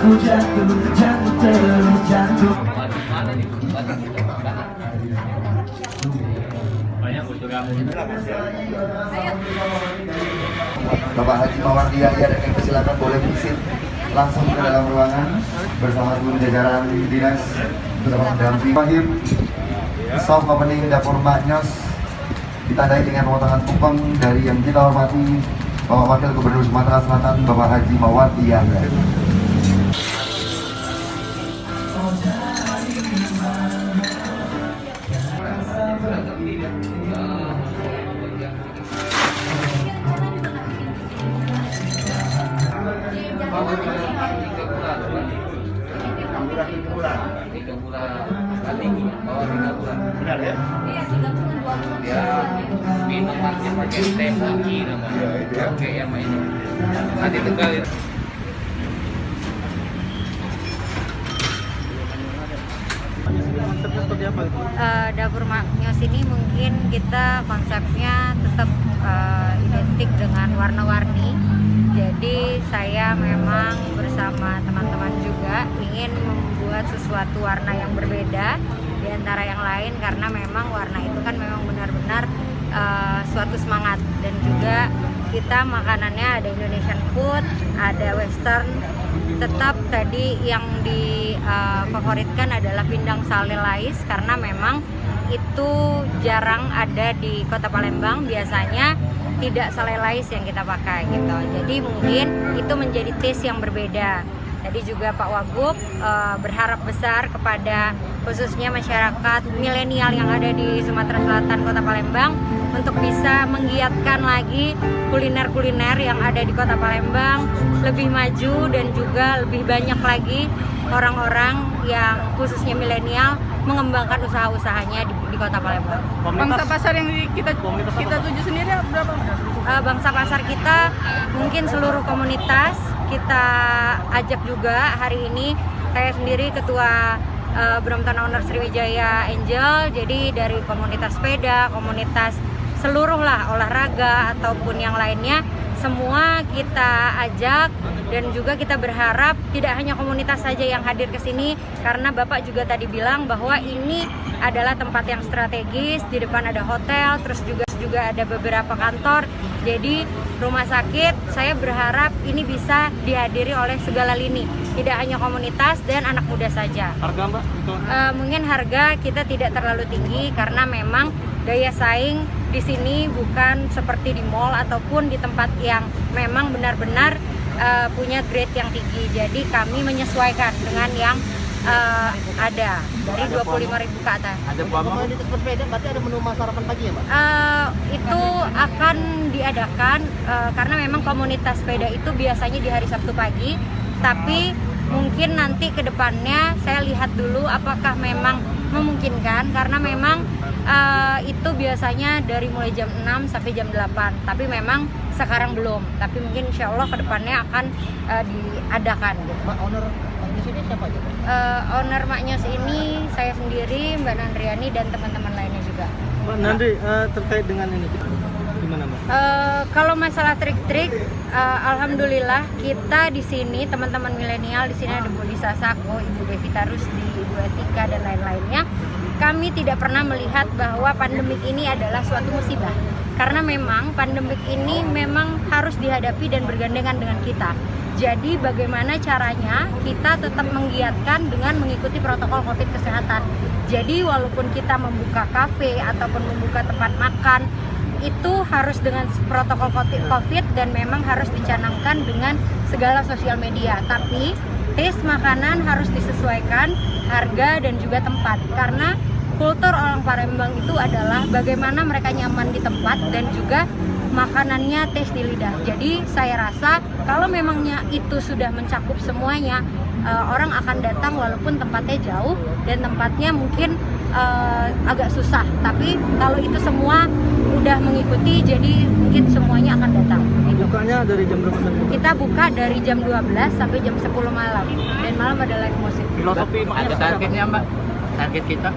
Aku jatuh, jatuh terus jatuh. Bapak Haji Mawardi Yahya dan kami persilakan boleh visit langsung ke dalam ruangan bersama seluruh jajaran dinas bersama pendamping. Wahim soft opening dapur Maknyos ditandai dengan pemotongan tumpeng dari yang kita hormati Bapak Wakil Gubernur Sumatera Selatan Bapak Haji Mawardi Yahya. Benar ya? Iya, 3 bulan 2 bulan. Ya, minumannya pakai teh pagi namanya. Oke, ya main. Nanti Tegal itu. Dapur Maknyos ini mungkin kita konsepnya tetap identik dengan warna-warni. Jadi saya memang bersama teman-teman juga ingin membuat sesuatu warna yang berbeda di antara yang lain, karena memang warna itu kan memang benar-benar suatu semangat. Dan juga kita makanannya ada Indonesian food, ada Western. Tetap tadi yang difavoritkan adalah pindang sale lais, karena memang itu jarang ada di Kota Palembang. Biasanya tidak sale lais yang kita pakai gitu. Jadi mungkin itu menjadi taste yang berbeda. Tadi juga Pak Wagub berharap besar kepada khususnya masyarakat milenial yang ada di Sumatera Selatan Kota Palembang untuk bisa menggiatkan lagi kuliner-kuliner yang ada di Kota Palembang lebih maju, dan juga lebih banyak lagi orang-orang yang khususnya milenial mengembangkan usaha-usahanya di Kota Palembang. Bangsa pasar yang kita tuju sendiri berapa? Bangsa pasar kita mungkin seluruh komunitas kita ajak juga hari ini. Saya sendiri ketua Brompton Owner Sriwijaya Angel, jadi dari komunitas sepeda, komunitas seluruh lah olahraga ataupun yang lainnya, semua kita ajak. Dan juga kita berharap tidak hanya komunitas saja yang hadir ke sini, karena Bapak juga tadi bilang bahwa ini adalah tempat yang strategis. Di depan ada hotel, terus juga ada beberapa kantor. Jadi rumah sakit, saya berharap ini bisa dihadiri oleh segala lini, tidak hanya komunitas dan anak muda saja. Harga Mbak? Mungkin harga kita tidak terlalu tinggi, karena memang daya saing di sini bukan seperti di mall ataupun di tempat yang memang benar-benar punya grade yang tinggi. Jadi kami menyesuaikan dengan yang ada dari 25.000 ke atas. Ada komunitas bersepeda, berarti ada menu sarapan pagi ya, Mbak? Itu akan diadakan karena memang komunitas sepeda itu biasanya di hari Sabtu pagi, tapi mungkin nanti ke depannya saya lihat dulu apakah memang memungkinkan, karena memang itu biasanya dari mulai jam 6 sampai jam 8, tapi memang sekarang belum, tapi mungkin insya Allah ke depannya akan diadakan gitu. Mbak, owner Maknyos ini siapa aja? Owner Maknyos ini saya sendiri, Mbak Nandriani, dan teman-teman lainnya juga. Mbak Nandri, terkait dengan ini gimana Mbak? Kalau masalah trik-trik, alhamdulillah kita di sini teman-teman milenial di sini ada Bu Lisa Sako, Ibu Devita Rusdi, Ibu Etika dan lain-lainnya. Kami tidak pernah melihat bahwa pandemik ini adalah suatu musibah, karena memang pandemik ini memang harus dihadapi dan bergandengan dengan kita. Jadi bagaimana caranya kita tetap menggiatkan dengan mengikuti protokol COVID kesehatan. Jadi walaupun kita membuka kafe ataupun membuka tempat makan, itu harus dengan protokol COVID dan memang harus dicanangkan dengan segala sosial media. Tapi taste makanan harus disesuaikan harga dan juga tempat, karena kultur orang Palembang itu adalah bagaimana mereka nyaman di tempat dan juga makanannya taste di lidah. Jadi saya rasa kalau memangnya itu sudah mencakup semuanya, orang akan datang walaupun tempatnya jauh dan tempatnya mungkin agak susah. Tapi kalau itu semua udah mengikuti, jadi mungkin semuanya akan datang. Bukanya dari jam berapa? Kita buka dari jam 12 sampai jam 10 malam, dan malam ada live musik. Filosofi Ada targetnya Mbak? Target kita?